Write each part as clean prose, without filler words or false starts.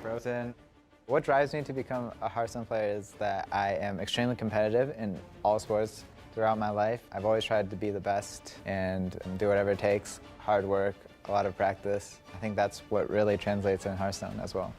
Fr0zen. What drives me to become a Hearthstone player is that I am extremely competitive in all sports throughout my life. I've always tried to be the best and do whatever it takes. Hard work, a lot of practice. I think that's what really translates in Hearthstone as well.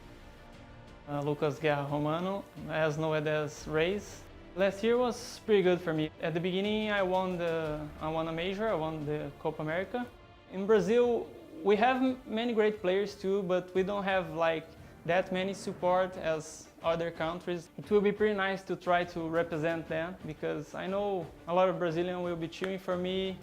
Lucas Guerra Romano, as known as Rase. Last year was pretty good for me. At the beginning, I won a major, I won the Copa America. In Brazil, we have many great players too, but we don't have like that many support as other countries. It will be pretty nice to try to represent them because I know a lot of Brazilians will be cheering for me.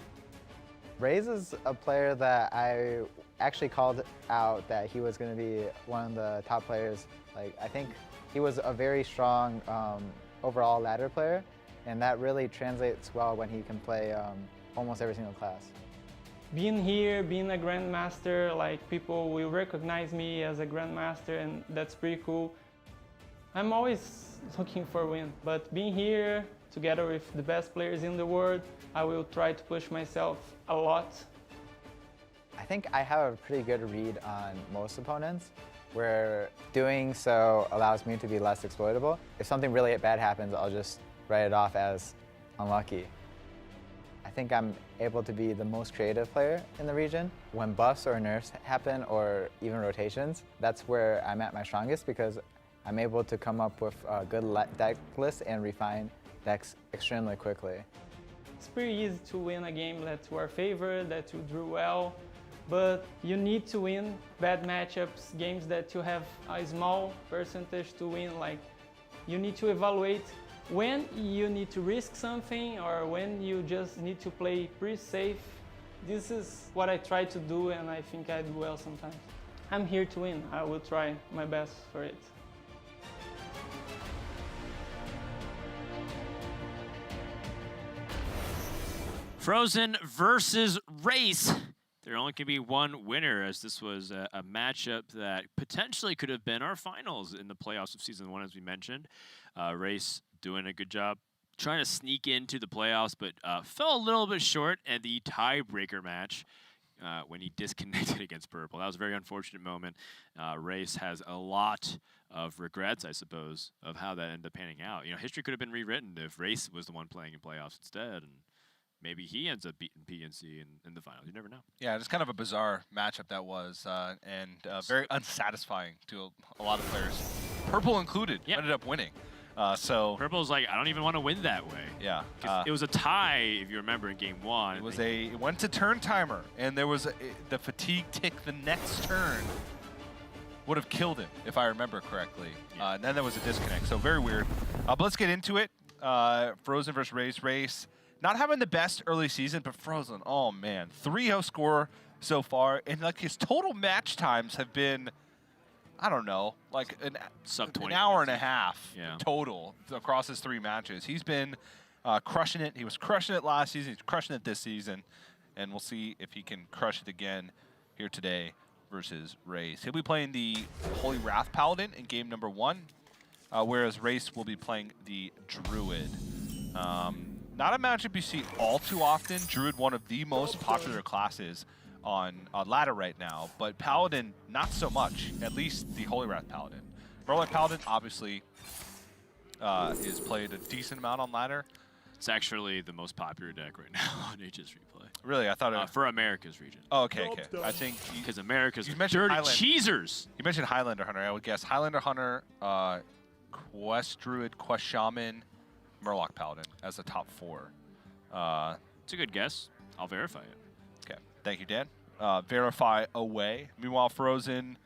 Rase is a player that I actually called out that he was going to be one of the top players. Like, I think he was a very strong overall ladder player, and that really translates well when he can play almost every single class. Being here, being a Grandmaster, like people will recognize me as a Grandmaster, and that's pretty cool. I'm always looking for a win, but being here together with the best players in the world, I will try to push myself a lot. I think I have a pretty good read on most opponents, where doing so allows me to be less exploitable. If something really bad happens, I'll just write it off as unlucky. I think I'm able to be the most creative player in the region. When buffs or nerfs happen, or even rotations, that's where I'm at my strongest because I'm able to come up with a good deck list and refine decks extremely quickly. It's pretty easy to win a game that you are favored, that you drew well, but you need to win bad matchups, games that you have a small percentage to win. Like, you need to evaluate when you need to risk something or when you just need to play pretty safe. This is what I try to do, and I think I do well sometimes. I'm here to win. I will try my best for it. Fr0zen versus Rase. There only can be one winner, as this was a matchup that potentially could have been our finals in the playoffs of Season 1, as we mentioned. Rase doing a good job trying to sneak into the playoffs, but fell a little bit short at the tiebreaker match when he disconnected against Purple. That was a very unfortunate moment. Rase has a lot of regrets, I suppose, of how that ended up panning out. You know, history could have been rewritten if Rase was the one playing in playoffs instead, and maybe he ends up beating PNC in the finals. You never know. Yeah, it's kind of a bizarre matchup that was, and very unsatisfying to a lot of players, Purple included. Yep. Ended up winning. So Purple's like, I don't even want to win that way. Yeah, it was a tie, if you remember, in Game 1. It went to turn timer, and there was the fatigue tick. The next turn would have killed him, if I remember correctly. Yeah. And then there was a disconnect. So very weird. But let's get into it. Fr0zen versus Rase. Not having the best early season, but Fr0zen, oh man, 3-0 score so far, and like his total match times have been, I don't know, like an hour and a half total across his 3 matches. He's been crushing it. He was crushing it last season. He's crushing it this season, and we'll see if he can crush it again here today versus Rase. He'll be playing the Holy Wrath Paladin in game number 1, whereas Rase will be playing the Druid. Not a matchup you see all too often. Druid, one of the most popular classes on ladder right now, but Paladin, not so much, at least the Holy Wrath Paladin. Warlock Paladin, obviously, is played a decent amount on ladder. It's actually the most popular deck right now on HS Replay. Really? I thought for America's region. Oh, okay, okay. I think because America's dirty cheesers. You mentioned Highlander Hunter. I would guess Highlander Hunter, Quest Druid, Quest Shaman, Murloc Paladin as the top 4. It's a good guess. I'll verify it. Okay, thank you, Dan. Verify away. Meanwhile, Fr0zen,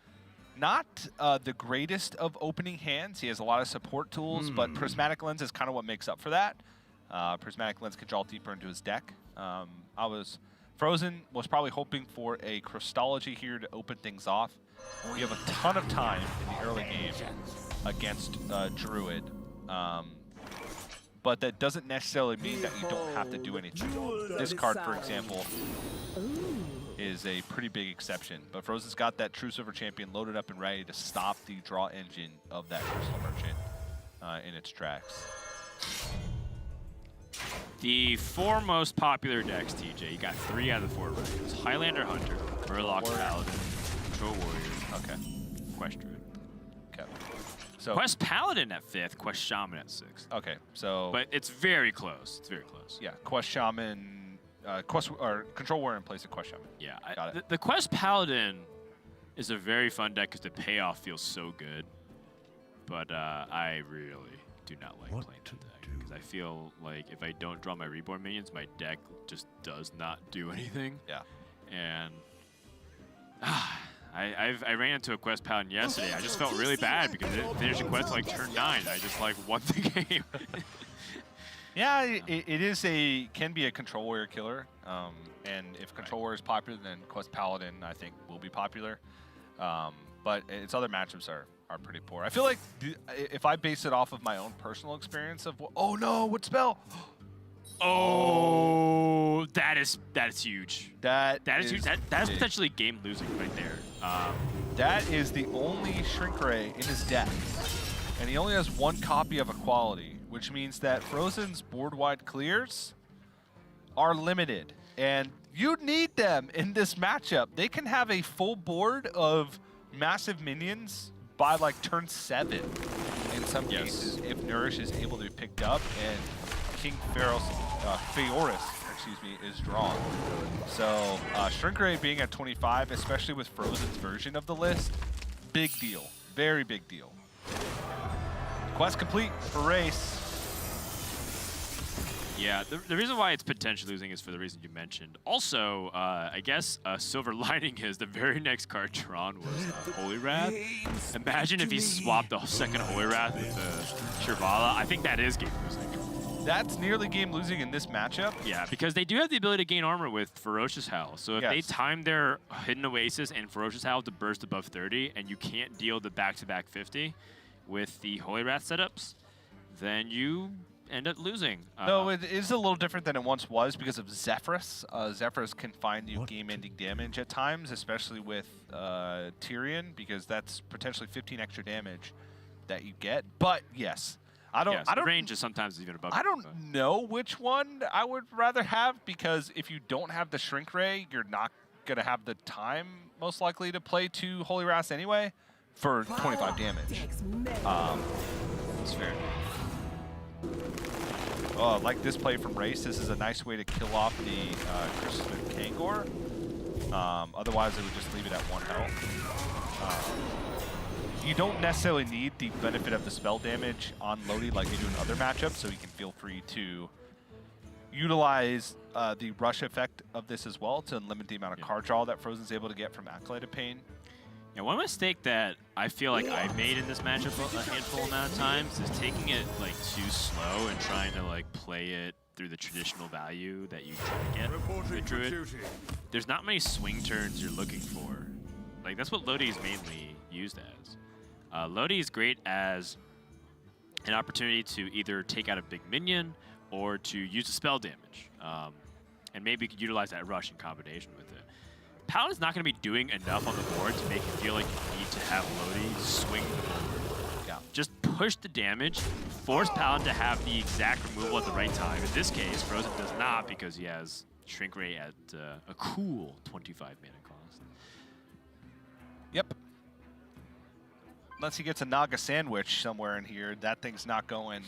not the greatest of opening hands. He has a lot of support tools, but Prismatic Lens is kind of what makes up for that. Prismatic Lens can draw deeper into his deck. Fr0zen was probably hoping for a Crystology here to open things off. We have a ton of time in the early game against Druid. But that doesn't necessarily mean that you don't have to do anything. This card, for example, is a pretty big exception. But Fr0zen's got that True Silver Champion loaded up and ready to stop the draw engine of that Crystal Merchant in its tracks. The 4 most popular decks, TJ, you got 3 out of the 4 right. It's Highlander Hunter, Murloc Paladin, Control Warrior, okay, Quest Druid. So Quest Paladin at 5th, Quest Shaman at 6th. okay, so But it's very close. It's very close. yeah, Quest Shaman, Quest or Control Warrior in place of Quest Shaman. Yeah. Got it. The Quest Paladin is a very fun deck because the payoff feels so good. But I really do not like playing that deck because I feel like if I don't draw my Reborn minions, my deck just does not do anything. Yeah. And I ran into a Quest Paladin yesterday. I just felt really bad because it didn't finish a quest like turn 9. I just like won the game. Yeah, it can be a Control Warrior killer. And if Control Warrior is popular, then Quest Paladin, I think, will be popular. But its other matchups are pretty poor. I feel like if I base it off of my own personal experience of, oh no, what spell? Oh, that is huge. That is huge. That's potentially game losing right there. That is the only Shrink Ray in his deck, and he only has 1 copy of Equality, which means that Fr0zen's board-wide clears are limited, and you need them in this matchup. They can have a full board of massive minions by like turn 7 in some cases if Nourish is able to be picked up and King Fr0zen, is drawn. So Shrink Ray being at 25, especially with Fr0zen's version of the list, big deal. Very big deal. Quest complete for Rase. Yeah, the reason why it's potentially losing is for the reason you mentioned. Also, I guess a silver lining is the very next card drawn was Holy Wrath. Imagine if he swapped the second Holy Wrath with Shirvala. I think that is game losing. That's nearly game losing in this matchup. Yeah, because they do have the ability to gain armor with Ferocious Howl. So if they time their Hidden Oasis and Ferocious Howl to burst above 30, and you can't deal the back-to-back 50 with the Holy Wrath setups, then you end up losing. No, it is a little different than it once was because of Zephyrus. Zephyrus can find you game-ending damage at times, especially with Tyrion, because that's potentially 15 extra damage that you get. But yes, I don't. Range is sometimes even above. I don't know which one I would rather have, because if you don't have the Shrink Ray, you're not gonna have the time most likely to play 2 Holy Wraths anyway for 25 damage. That's fair. Oh, like this play from Rase, this is a nice way to kill off the Crystal Smith Kangor. Otherwise, it would just leave it at 1 health. You don't necessarily need the benefit of the spell damage on Lodi like you do in other matchups, so you can feel free to utilize the rush effect of this as well to limit the amount of card draw that Fr0zen's able to get from Acolyted Pain. Yeah, one mistake that I feel like I made in this matchup a handful amount of times is taking it like too slow and trying to like play it through the traditional value that you try to get with Druid. There's not many swing turns you're looking for. Like that's what Lodi is mainly used as. Lodi is great as an opportunity to either take out a big minion or to use the spell damage. And maybe you could utilize that rush in combination with it. Paladin's not going to be doing enough on the board to make you feel like you need to have Lodi swing the board. Yeah. Just push the damage, force Paladin to have the exact removal at the right time. In this case, Fr0zen does not because he has Shrink Ray at a cool 25 mana cost. Yep. Unless he gets a Naga Sandwich somewhere in here, that thing's not going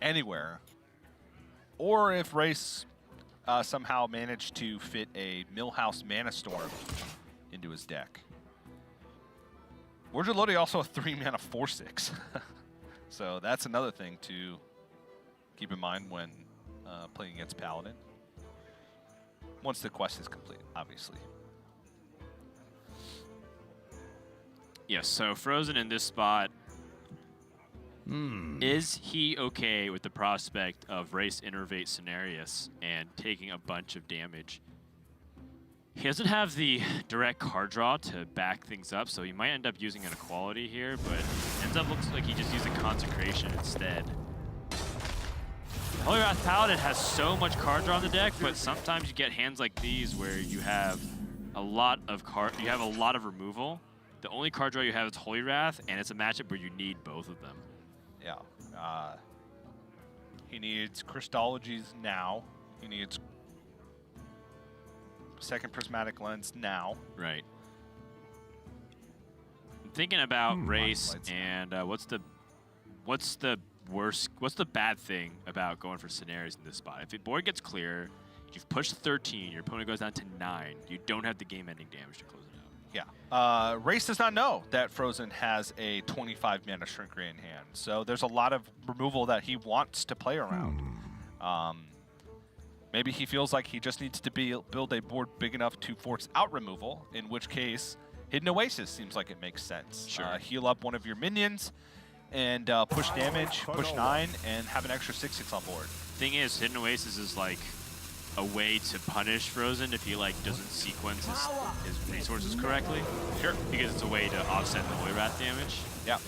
anywhere. Or if Rase somehow managed to fit a Millhouse Mana Storm into his deck. Wardrobe Lodi also a 3-mana 4/6. So that's another thing to keep in mind when playing against Paladin. Once the quest is complete, obviously. Yes, so Fr0zen in this spot, is he okay with the prospect of Rase Innervate Cenarius and taking a bunch of damage? He doesn't have the direct card draw to back things up, so he might end up using an Equality here, but ends up looks like he just using Consecration instead. Holy Wrath Paladin has so much card draw in the deck, but sometimes you get hands like these where you have a lot of removal. The only card draw you have is Holy Wrath, and it's a matchup where you need both of them. Yeah. He needs Crystologies now. He needs second Prismatic Lens now. Right. I'm thinking about Rase and what's the bad thing about going for scenarios in this spot? If the board gets clear, you've pushed 13, your opponent goes down to 9, you don't have the game-ending damage to close it out. Yeah. Rase does not know that Fr0zen has a 25 mana Shrink Ray in hand, so there's a lot of removal that he wants to play around. Maybe he feels like he just needs to build a board big enough to force out removal, in which case Hidden Oasis seems like it makes sense. Sure. Heal up one of your minions and push damage, push 9, and have an extra 6/6 on board. Thing is, Hidden Oasis is like a way to punish Fr0zen if he like doesn't sequence his resources correctly. Sure. Because it's a way to offset the Holy Wrath damage. Yeah.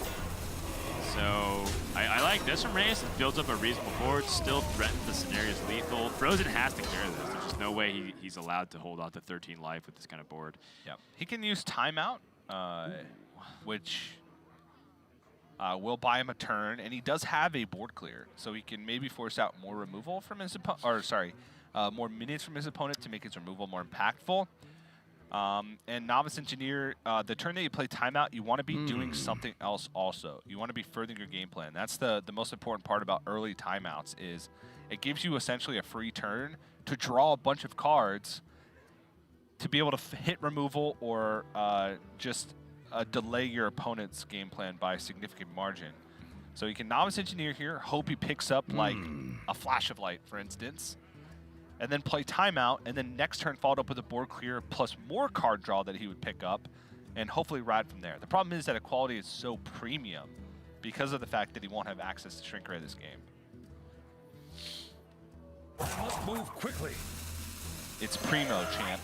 So I like this from Rase. It builds up a reasonable board, still threatens the scenario's lethal. Fr0zen has to clear this. There's just no way he's allowed to hold on to 13 life with this kind of board. Yeah. He can use Timeout, which will buy him a turn, and he does have a board clear, so he can maybe force out more removal from his opponent, or sorry, more minions from his opponent to make his removal more impactful. And Novice Engineer, the turn that you play Timeout, you want to be doing something else also. You want to be furthering your game plan. That's the most important part about early timeouts is it gives you essentially a free turn to draw a bunch of cards to be able to hit removal or just delay your opponent's game plan by a significant margin. So you can Novice Engineer here, hope he picks up like a Flash of Light, for instance, and then play Timeout, and then next turn followed up with a board clear plus more card draw that he would pick up, and hopefully ride from there. The problem is that equality is so premium because of the fact that he won't have access to Shrink Ray this game. Let's move quickly. It's primo, champ.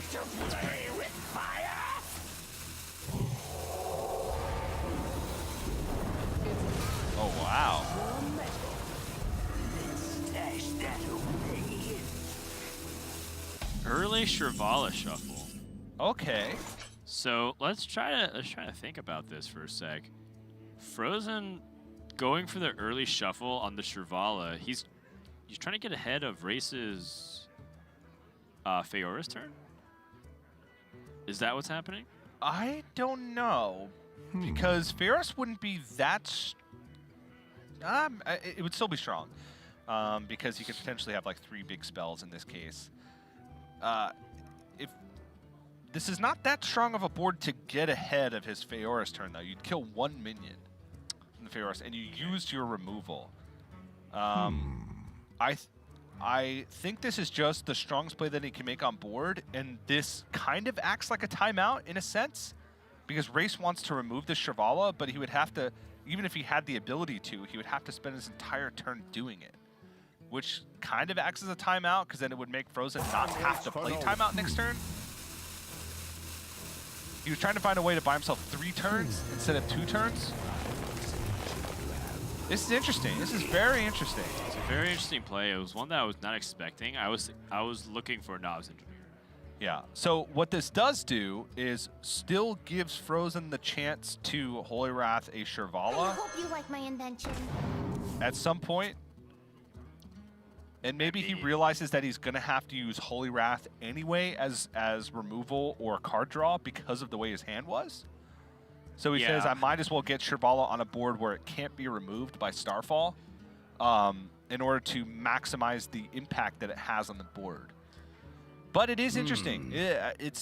Oh, wow. Early Shrivala shuffle. Okay. So let's try to think about this for a sec. Fr0zen going for the early shuffle on the Shrivala. He's trying to get ahead of Race's Feora's turn. Is that what's happening? I don't know, because Feroz wouldn't be that. It would still be strong, because he could potentially have like 3 big spells in this case. If this is not that strong of a board to get ahead of his Feora's turn, though, you'd kill 1 minion in the Feora's, and you used your removal. I think this is just the strongest play that he can make on board, and this kind of acts like a timeout in a sense, because Rase wants to remove the Shrivala, but he would have to, even if he had the ability to, he would have to spend his entire turn doing it, which kind of acts as a timeout, because then it would make Fr0zen not have to play timeout next turn. He was trying to find a way to buy himself 3 turns instead of 2 turns. This is interesting. This is very interesting. It's a very interesting play. It was one that I was not expecting. I was looking for a Novice Engineer. Yeah. So what this does do is still gives Fr0zen the chance to Holy Wrath a Shrivala I hope you like my invention. at some point. And maybe he realizes that he's going to have to use Holy Wrath anyway as removal or card draw because of the way his hand was. So he says, I might as well get Shrivala on a board where it can't be removed by Starfall in order to maximize the impact that it has on the board. But it is interesting. It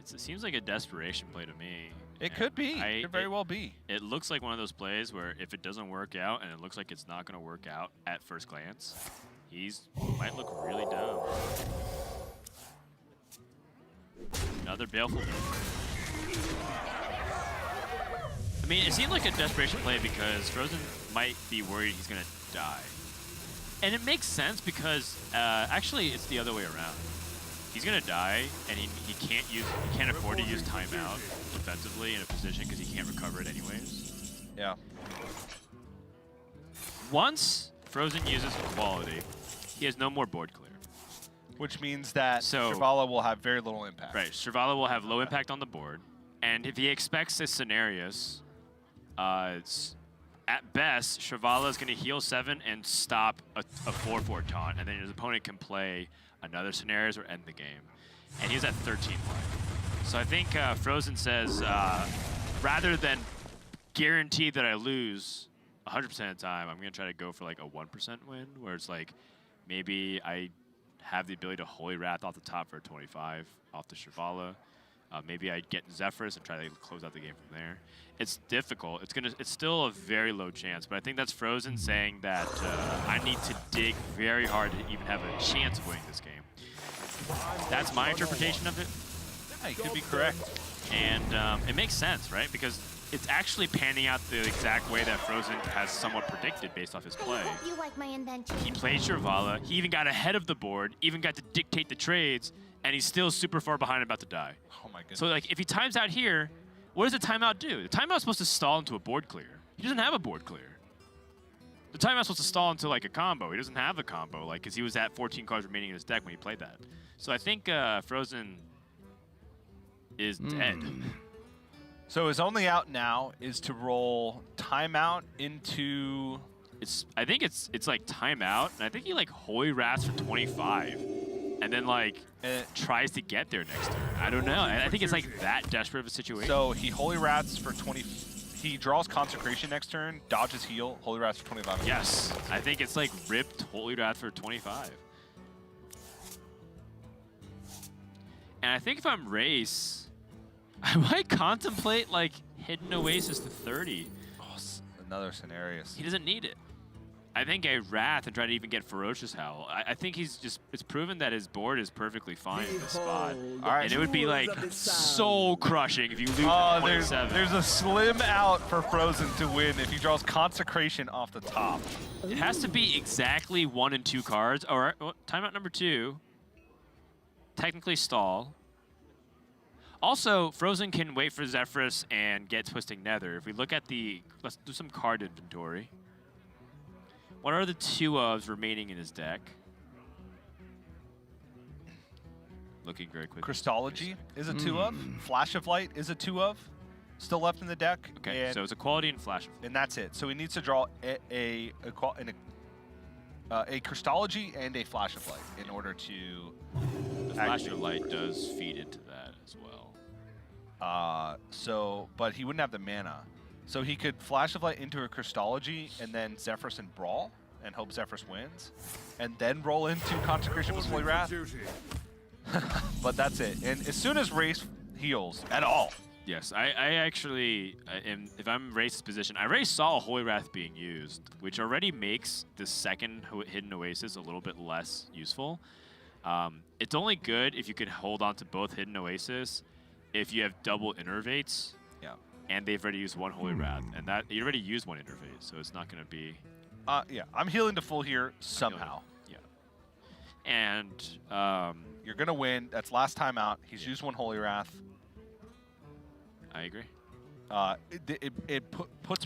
seems like a desperation play to me. It could be. It could very well be. It looks like one of those plays where if it doesn't work out and it looks like it's not going to work out at first glance, he might look really dumb. Another Baleful. I mean, it seemed like a desperation play because Fr0zen might be worried he's going to die. And it makes sense because actually it's the other way around. He's going to die and he can't afford to use timeout defensively in a position because he can't recover it anyways. Yeah. Once Fr0zen uses equality, he has no more board clear. Which means that Shrivala will have very little impact. Right, Shrivala will have low impact on the board. And if he expects this scenarios, at best, Shrivala is going to heal 7 and stop a 4/4 taunt, and then his opponent can play another scenarios or end the game. And he's at 13 life. So I think Fr0zen says, rather than guaranteed that I lose 100% of the time, I'm going to try to go for like a 1% win, where it's like maybe I have the ability to Holy Wrath off the top for a 25 off the Shivala. Maybe I get Zephyrus and try to close out the game from there. It's difficult. It's still a very low chance, but I think that's Fr0zen saying that I need to dig very hard to even have a chance of winning this game. That's my interpretation of it. Yeah, you could be correct. And it makes sense, right? Because it's actually panning out the exact way that Fr0zen has somewhat predicted based off his play. You like my invention? He played Shivala, he even got ahead of the board, even got to dictate the trades, and he's still super far behind about to die. Oh my goodness. So like, if he times out here, what does the timeout do? The timeout's supposed to stall into a board clear. He doesn't have a board clear. The timeout's supposed to stall into like a combo. He doesn't have a combo, like, because he was at 14 cards remaining in his deck when he played that. So I think Fr0zen is dead. So his only out now is to roll timeout into... I think it's like timeout, and I think he like Holy Wraths for 25. And then like tries to get there next turn. I don't know. I think it's like that desperate of a situation. So he Holy Wraths for 20. He draws Consecration next turn, dodges heal, Holy Wraths for 25. Yes, I think it's like ripped Holy Wrath for 25. And I think if I'm Rase, I might contemplate like Hidden Oasis to 30. Oh, another scenario. He doesn't need it. I think a Wrath and try to even get Ferocious Howl. I think he's just, it's proven that his board is perfectly fine in this spot. All right. And it would be like soul crushing if you lose Oh, at 27. there's a slim out for Fr0zen to win if he draws Consecration off the top. It has to be exactly 1 and 2 cards. All right, well, timeout number 2. Technically stall. Also, Fr0zen can wait for Zephyrus and get Twisting Nether. If we look at the, let's do some card inventory. What are the 2 ofs remaining in his deck? Looking very quickly. Christology is a 2 of. Flash of Light is a 2 of. Still left in the deck. Okay, so it's a quality and flash. And that's it. So he needs to draw a Christology and a Flash of Light in order to. The flash of light does feed into that as well. But he wouldn't have the mana. So he could Flash of Light into a Christology and then Zephyrus and Brawl and hope Zephyrus wins. And then roll into Consecration with Holy Wrath. But that's it. And as soon as Rase heals at all. Yes, I actually, if I'm Race's position, I already saw Holy Wrath being used, which already makes the second Hidden Oasis a little bit less useful. It's only good if you can hold on to both Hidden Oasis if you have double Innervates. Yeah. And they've already used 1 Holy Wrath, and that you already used 1 Interface, so it's not going to be. Yeah, I'm healing to full here somehow. Yeah. And you're gonna win. That's last time out. He's used 1 Holy Wrath. I agree. It puts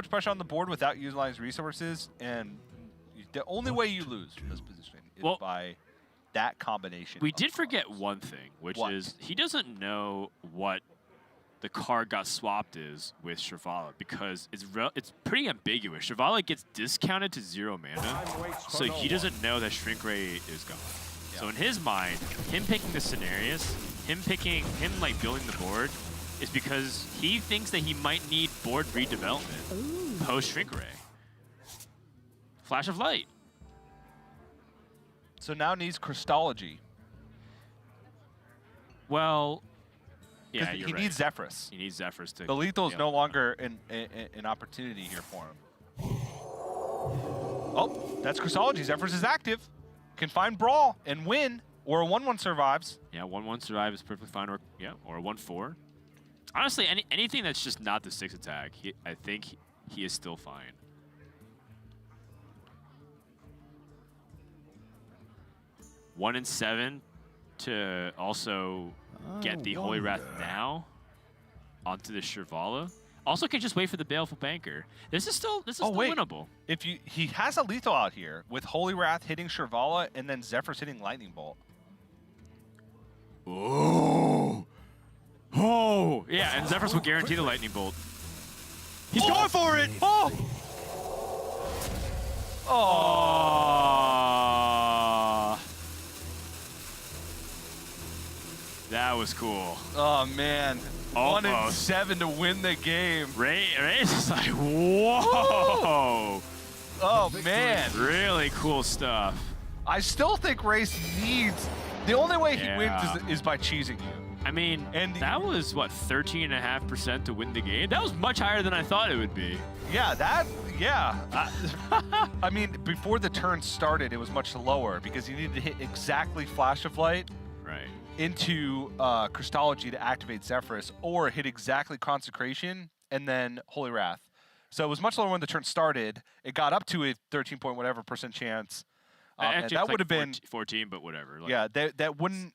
pressure on the board without utilizing resources, and the only way you lose from this position is by that combination. We did forget one thing, which is he doesn't know what the card got swapped is with Shivala, because it's pretty ambiguous. Shivala gets discounted to 0 mana, so he doesn't know that Shrink Ray is gone. Yeah. So in his mind, him picking the scenarios, him like building the board, is because he thinks that he might need board redevelopment post Shrink Ray. Flash of Light. So now needs Christology. Well, yeah, he needs Zephyrus. He needs Zephyrus to. The lethal is no longer an opportunity here for him. Oh, that's Christology. Zephyrus is active. Can find Brawl and win, or a 1/1 survives. Yeah, 1/1 survive is perfectly fine, or a 1/4. Honestly, anything that's just not the 6 attack, I think he is still fine. One and 7 to also get the Holy Wrath now onto the Shivala. Also can just wait for the Baleful Banker. This is still winnable. If he has a lethal out here with Holy Wrath hitting Shivala and then Zephyrus hitting Lightning Bolt. Oh. Oh, yeah, and Zephyrus will guarantee the Lightning Bolt. He's going for it! Oh! Oh! That was cool. Oh, man. Almost. 1-7 to win the game. Rase is like, whoa. Oh, man. Really cool stuff. I still think Rase needs... The only way he wins Yeah. is by cheesing you. I mean, And that was, what, 13.5% to win the game? That was much higher than I thought it would be. Yeah, I mean, before the turn started, it was much lower because you needed to hit exactly Flash of Light Right. into Christology to activate Zephyrus, or hit exactly Consecration and then Holy Wrath. So it was much lower when the turn started. It got up to a 13 point whatever % chance. And Actually, that it's would have like been 14, but whatever. Like, yeah. That wouldn't.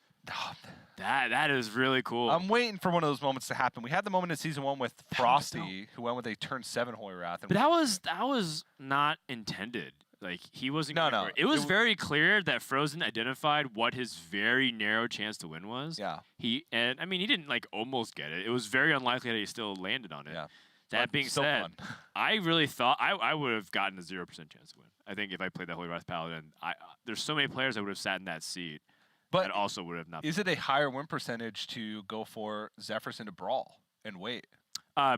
That is really cool. I'm waiting for one of those moments to happen. We had the moment in season 1 with was Frosty, who went with a turn 7 Holy Wrath. And But that was not intended. Like, he wasn't. No. It was very clear that Fr0zen identified what his very narrow chance to win was. Yeah. And I mean, he didn't like almost get it. It was very unlikely that he still landed on it. Yeah. That But being still said, fun. I really thought I would have gotten a 0% chance to win. I think if I played that Holy Wrath Paladin, there's so many players that would have sat in that seat. But that also would have not. Is it a higher win percentage to go for Zephyrus into Brawl and wait?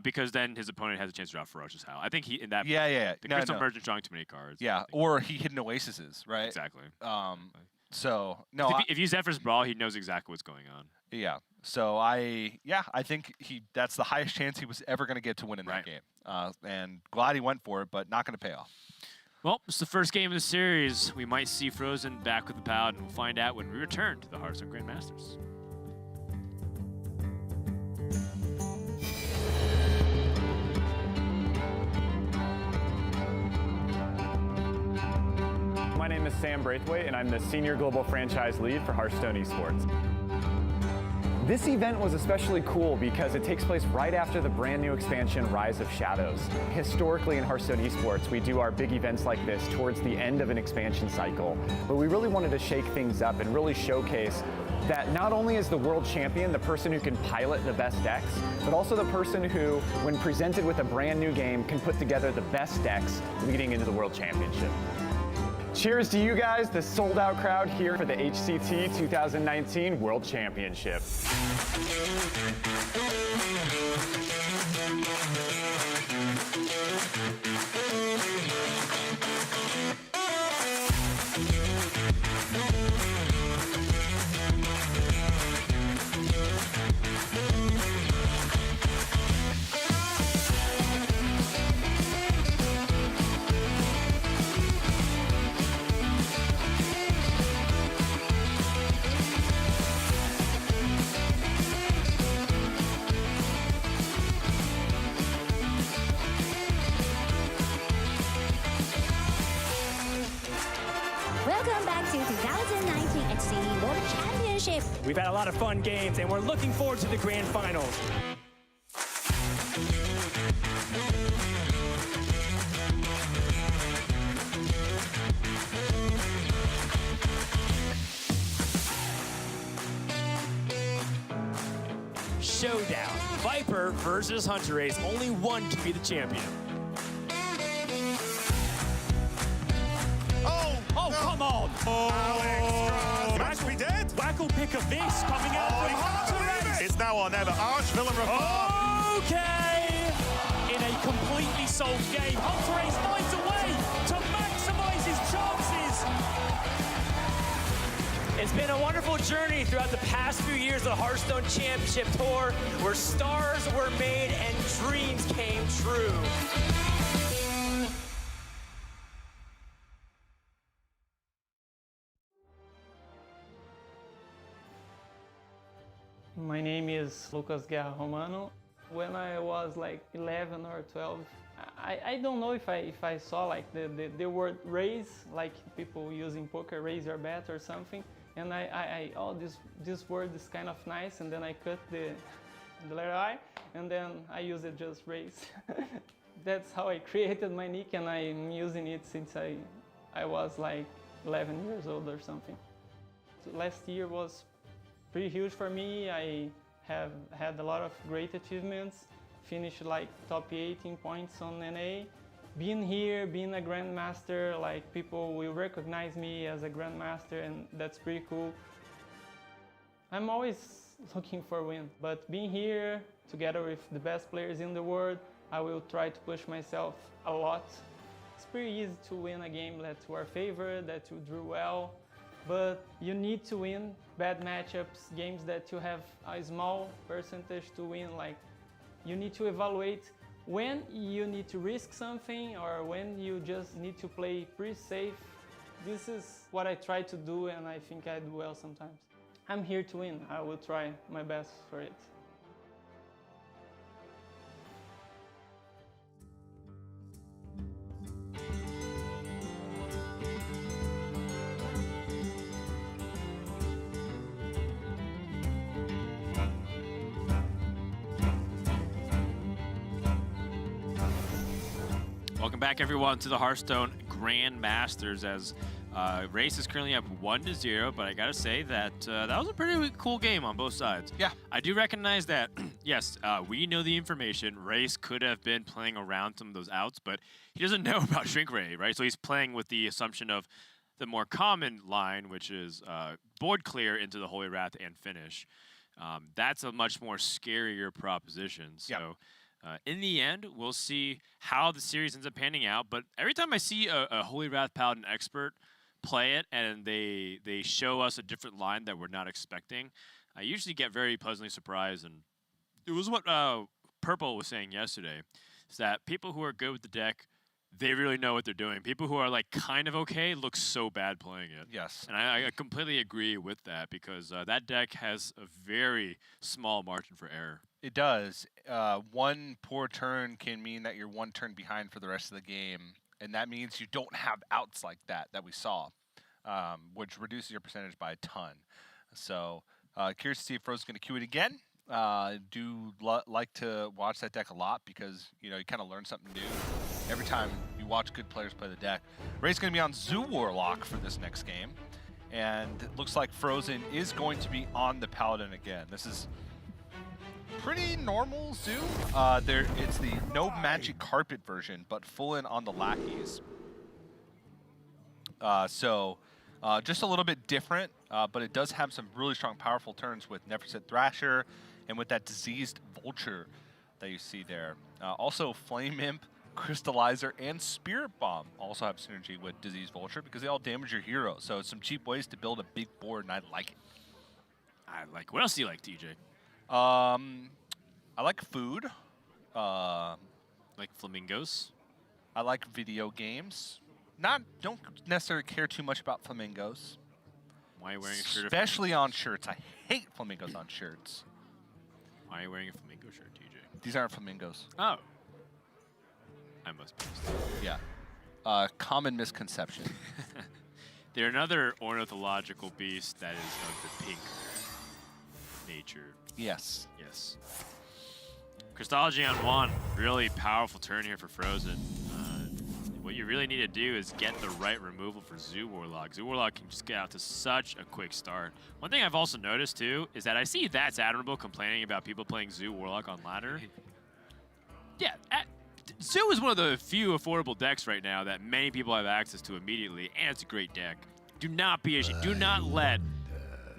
Because then his opponent has a chance to draw Ferocious Howl. I think he in that. Yeah. The No, Crystal no. Merchant drawing too many cards. Yeah, or he hidden Oases, right? Exactly. So no, If you Zephyrus Brawl, he knows exactly what's going on. yeah. So I think that's the highest chance he was ever going to get to win in that game. And glad he went for it, but not going to pay off. Well, it's the first game of the series. We might see Fr0zen back with the Paladin. We'll find out when we return to the Hearthstone Grandmasters. My name is Sam Braithwaite, and I'm the Senior Global Franchise Lead for Hearthstone Esports. This event was especially cool because it takes place right after the brand new expansion, Rise of Shadows. Historically in Hearthstone Esports, we do our big events like this towards the end of an expansion cycle. But we really wanted to shake things up and really showcase that not only is the world champion the person who can pilot the best decks, but also the person who, when presented with a brand new game, can put together the best decks leading into the World Championship. Cheers to you guys, the sold-out crowd here for the HCT 2019 World Championship. Welcome back to 2019 HCT World Championship. We've had a lot of fun games, and we're looking forward to the grand finals. Showdown. Viper versus Hunter Race. Only one can be the champion. Oh, come on! Match be dead. Whack will pick a Vis coming out from Hunter Race. It's now or never. Arch-Villain Reform. Okay! In a completely solved game, Hunter Race finds a way to maximize his chances. It's been a wonderful journey throughout the past few years of the Hearthstone Championship Tour, where stars were made and dreams came true. My name is Lucas Guerra Romano. When I was like 11 or 12, I don't know if I saw like the word raise, like people using poker, raise your bet or something. And oh, this word is kind of nice, and then I cut the letter I, and then I use it just raise. That's how I created my nick, and I'm using it since I was like 11 years old or something. So last year was pretty huge for me. I have had a lot of great achievements, finished like top 18 points on NA. Being here, being a Grandmaster, like people will recognize me as a Grandmaster, and that's pretty cool. I'm always looking for win, but being here together with the best players in the world. I will try to push myself a lot. It's pretty easy to win a game that you are favored, that you drew well, but you need to win bad matchups, games that you have a small percentage to win. Like, you need to evaluate when you need to risk something or when you just need to play pretty safe. This is what I try to do, and I think I do well sometimes. I'm here to win. I will try my best for it. Welcome back, everyone, to the Hearthstone Grandmasters. As Rase is currently up 1-0, but I gotta say that that was a pretty cool game on both sides. Yeah. I do recognize that, yes, we know the information. Rase could have been playing around some of those outs, but he doesn't know about Shrink Ray, right? So he's playing with the assumption of the more common line, which is board clear into the Holy Wrath and finish. That's a much more scarier proposition. So. In the end, we'll see how the series ends up panning out. But every time I see a Holy Wrath Paladin expert play it and they show us a different line that we're not expecting, I usually get very pleasantly surprised. And it was what Purple was saying yesterday, is that people who are good with the deck, they really know what they're doing. People who are like kind of okay look so bad playing it. Yes. And I completely agree with that, because that deck has a very small margin for error. It does. One poor turn can mean that you're one turn behind for the rest of the game, and that means you don't have outs like that we saw, which reduces your percentage by a ton. So curious to see if Fr0zen's going to queue it again. Do like to watch that deck a lot, because you kind of learn something new every time you watch good players play the deck. Ray's going to be on Zoo Warlock for this next game, and it looks like Fr0zen is going to be on the Paladin again. This is pretty normal Zoo. It's the no magic carpet version, but full in on the lackeys. Just a little bit different, but it does have some really strong, powerful turns with Neverset Thrasher and with that diseased Vulture that you see there. Also, Flame Imp, Crystallizer, and Spirit Bomb also have synergy with Diseased Vulture because they all damage your hero. So it's some cheap ways to build a big board, and I like it. What else do you like, TJ? I like food. Like flamingos? I like video games. Don't necessarily care too much about flamingos. Why are you wearing a shirt? Especially on shirts. I hate flamingos on shirts. Why are you wearing a flamingo shirt, TJ? These aren't flamingos. Oh. I must be mistaken. Yeah. Common misconception. They're another ornithological beast that is of the pink nature. Yes. Yes. Crystology on 1. Really powerful turn here for Fr0zen. What you really need to do is get the right removal for Zoo Warlock. Zoo Warlock can just get out to such a quick start. One thing I've also noticed, too, is that I see That's Admirable complaining about people playing Zoo Warlock on ladder. Yeah, Zoo is one of the few affordable decks right now that many people have access to immediately, and it's a great deck. Do not be ashamed. Do not let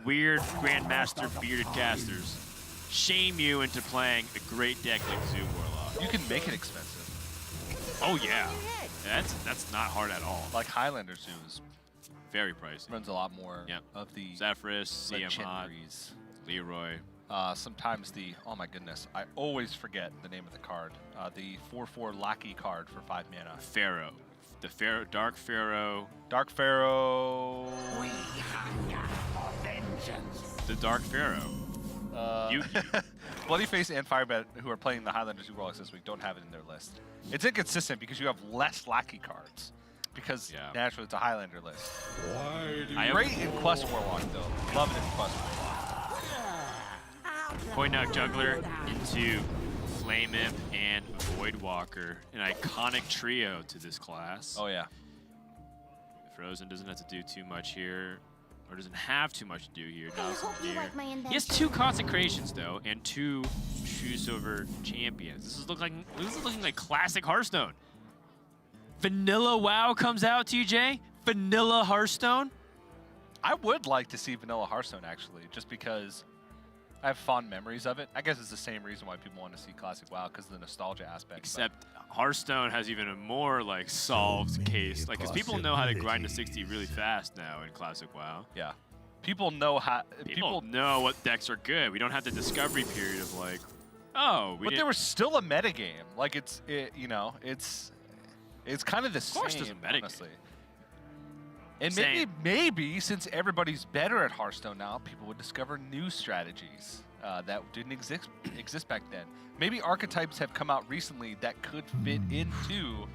weird Grandmaster bearded casters shame you into playing a great deck like Zoo Warlock. You can make it expensive. Oh, yeah. That's not hard at all. Like Highlander Zoo is very pricey. Runs a lot more of the Zephrys, CM Leroy. Sometimes oh my goodness, I always forget the name of the card. The 4/4 Lackey card for 5 mana. Pharaoh. Dark Pharaoh. Dark Pharaoh. We hunger for vengeance. The Dark Pharaoh. Bloodyface and Firebed, who are playing the Highlander Zoo Warlocks this week, don't have it in their list. It's inconsistent because you have less Lackey cards. Because naturally it's a Highlander list. Great in Quest Warlock, though. Love it in Quest Warlock. Point out Juggler into Flame Imp and Voidwalker. An iconic trio to this class. Oh, yeah. Fr0zen doesn't have to do too much here. Or doesn't have too much to do here. He has 2 Consecrations, though, and 2 True Silver Champions. This is looking like classic Hearthstone. Vanilla WoW comes out, TJ? Vanilla Hearthstone? I would like to see Vanilla Hearthstone, actually, just because I have fond memories of it. I guess it's the same reason why people want to see Classic WoW, because of the nostalgia aspect. Except Hearthstone has even a more like solved case, like because people know how to grind to 60 really fast now in Classic WoW. Yeah, people know how. People know what decks are good. We don't have the discovery period of like, oh, but there was still a metagame. Like it's kind of the same. Of course, there's a metagame. Honestly. And maybe since everybody's better at Hearthstone now, people would discover new strategies that didn't exist back then. Maybe archetypes have come out recently that could fit into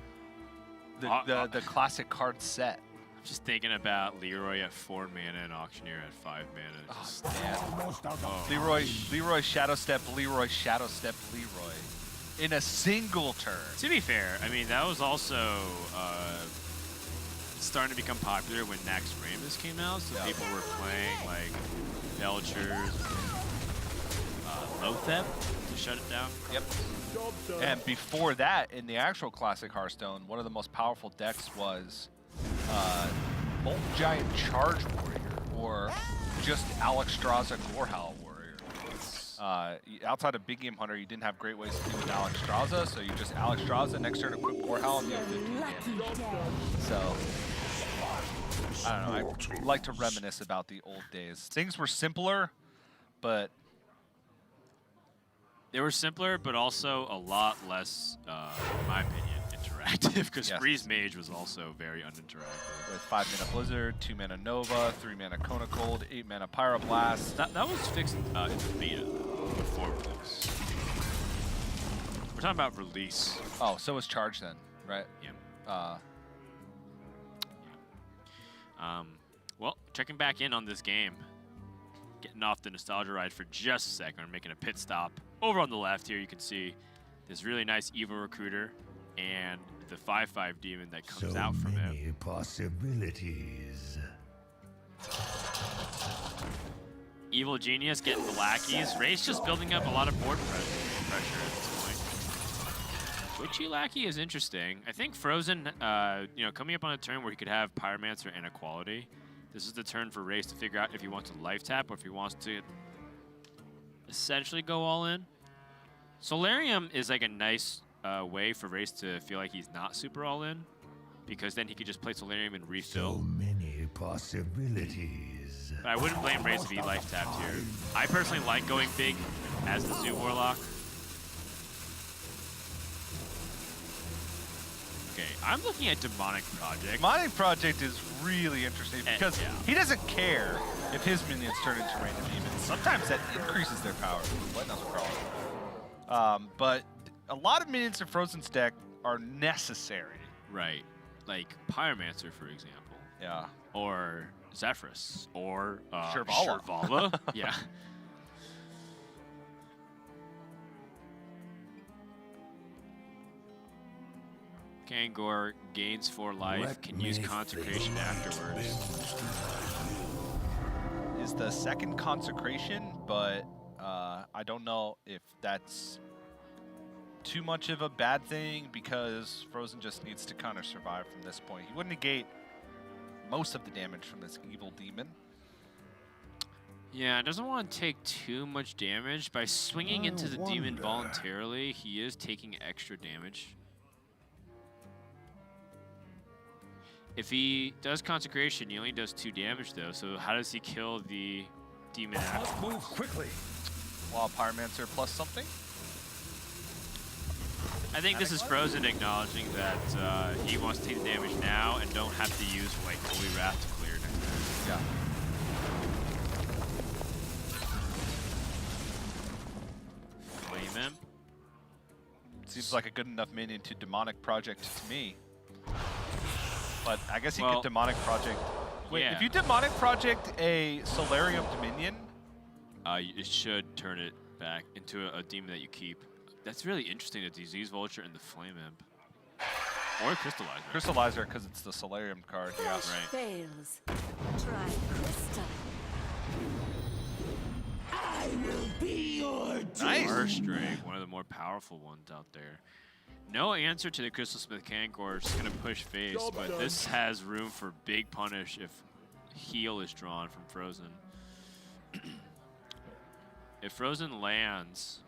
the classic card set. I'm just thinking about Leroy at 4 mana and Auctioneer at 5 mana. Just, Leroy Shadow Step, Leroy Shadow Step, Leroy in a single turn. To be fair, I mean, that was also starting to become popular when Nax Ramus came out, so people were playing like Belchers, Lothep to shut it down. Yep. And before that, in the actual classic Hearthstone, one of the most powerful decks was Molten Giant Charge Warrior, or just Alexstrasza Gorehowl Warrior. Outside of Big Game Hunter, you didn't have great ways to do with Alexstrasza, so you just Alexstrasza, next turn equip Gorehowl, and you have 15 damage. So, I don't know, I like to reminisce about the old days. Things were simpler, but... They were simpler, but also a lot less, in my opinion, interactive, because Freeze Mage was also very uninteractive. With 5 mana Blizzard, 2 mana Nova, 3 mana Kona Cold, 8 mana Pyroblast. That was fixed in the beta before release. We're talking about release. Oh, so was Charge then, right? Yeah. Well, checking back in on this game. Getting off the nostalgia ride for just a second. We're making a pit stop. Over on the left here, you can see this really nice Evil Recruiter and the 5/5 demon that comes out from him. So many possibilities. Evil Genius getting the lackeys. Rase just building up a lot of board pressure at this point. Witchy Lackey is interesting. I think Fr0zen, coming up on a turn where he could have Pyromancer and Equality. This is the turn for Rase to figure out if he wants to life tap or if he wants to essentially go all in. Solarium is like a nice way for Rase to feel like he's not super all in, because then he could just play Solarium and refill. So many possibilities. But I wouldn't blame Rase if he life tapped here. I personally like going big as the Zoo Warlock. Okay, I'm looking at Demonic Project. Demonic Project is really interesting because he doesn't care if his minions turn into random demons. Sometimes that increases their power. But a lot of minions in Fr0zen's deck are necessary. Right. Like Pyromancer, for example. Yeah. Or Zephyrus. Or Shirvala. Yeah. Kangor gains 4 life, can use Consecration afterwards. Is the second Consecration, but I don't know if that's too much of a bad thing, because Fr0zen just needs to kind of survive from this point. He would negate most of the damage from this evil demon. Yeah, doesn't want to take too much damage. By swinging into the demon voluntarily, he is taking extra damage. If he does Consecration, he only does 2 damage though, so how does he kill the demon after? Move quickly. While Pyromancer plus something? I think this is Fr0zen acknowledging that he wants to take the damage now and don't have to use like Holy Wrath to clear next turn. Yeah. Flame him. Seems like a good enough minion to Demonic Project to me. But I guess he could Demonic Project. Wait, if you Demonic Project a Solarium Dominion? It should turn it back into a demon that you keep. That's really interesting, the Disease Vulture and the Flame Imp. Or Crystallizer. Crystallizer, because it's the Solarium card, yeah. Right. Fails. Try Crystal. I will be your Nice. Archdrake, one of the more powerful ones out there. No answer to the Crystal Smith Kangor, just going to push face, but this has room for big punish if heal is drawn from Fr0zen. if Fr0zen lands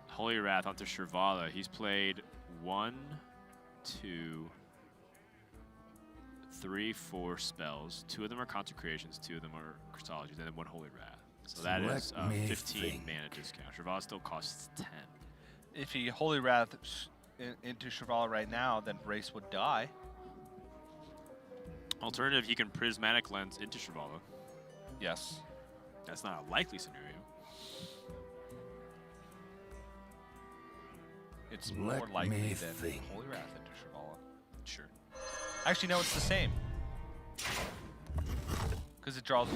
Holy Wrath onto Fr0zen, he's played 1, 2, 3, 4 spells. 2 of them are Consecrations, 2 of them are Christologies, and then 1 Holy Wrath. So that is 15 mana discount. Fr0zen still costs 10. If he Holy Wrath into Fr0zen right now, then Rase would die. Alternative, he can Prismatic Lens into Fr0zen. Yes. That's not a likely scenario. It's more likely than Holy Wrath into Fr0zen. Sure. Actually, no, it's the same. Because it draws...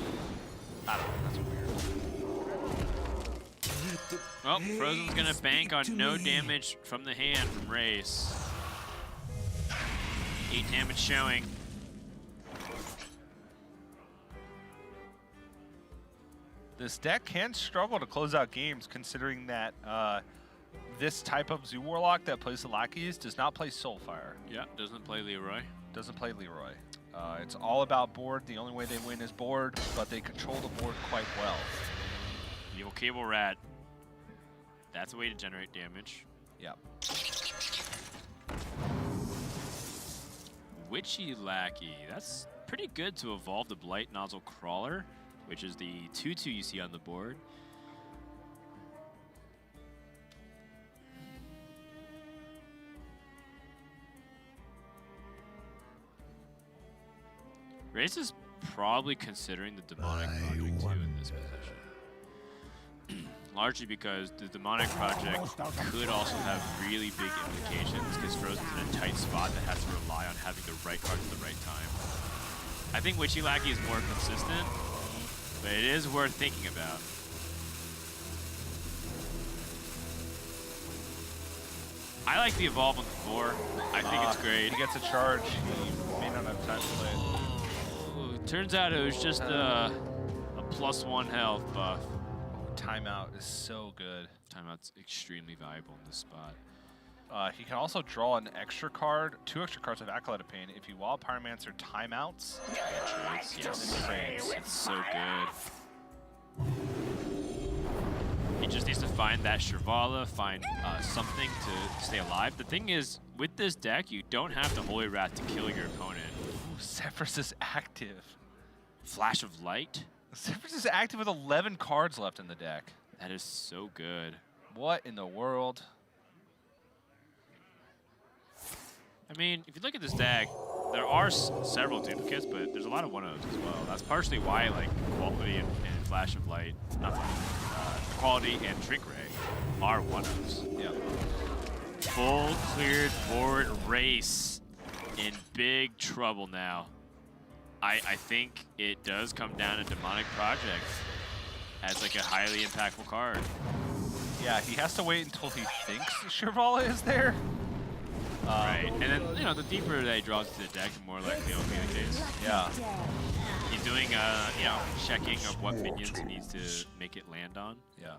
I don't know, that's weird. Well, Fr0zen's gonna bank on no damage from the hand from Rase. 8 damage showing. This deck can struggle to close out games, considering that this type of Zoo Warlock that plays the lackeys does not play Soulfire. Yeah, doesn't play Leroy. Doesn't play Leroy. It's all about board. The only way they win is board, but they control the board quite well. Evil Cable Rat. That's a way to generate damage. Yep. Witchy Lackey. That's pretty good to evolve the Blight Nozzle Crawler, which is the 2/2 you see on the board. Rase is probably considering the Demonic Project too in this position. Largely because the Demonic Project could also have really big implications because Fr0zen's in a tight spot that has to rely on having the right card at the right time. I think Witchy Lackey is more consistent, but it is worth thinking about. I like the Evolve on the 4. I think it's great. He gets a charge. He may not have time to play it. Turns out it was just a +1 health buff. Timeout is so good. Timeout's extremely valuable in this spot. He can also draw an extra card, 2 extra cards of Acolyte of Pain if he Wild Pyromancer timeouts. Yes, it's so good. He just needs to find that Fr0zen, find something to stay alive. The thing is, with this deck, you don't have to Holy Wrath to kill your opponent. Ooh, Zephyrus is active. Flash of Light? Zephyrus is active with 11 cards left in the deck. That is so good. What in the world? I mean, if you look at this deck, there are several duplicates, but there's a lot of 1/0s as well. That's partially why, like, Quality and Flash of Light, not Quality and Trick Ray are 1/0s. Yeah. Full cleared board Rase in big trouble now. I think it does come down to Demonic Project as like a highly impactful card. Yeah, he has to wait until he thinks Fr0zen is there. Right, and then, you know, the deeper that he draws to the deck, the more likely it'll be the case. Yeah. He's doing, you know, checking of what minions he needs to make it land on. Yeah.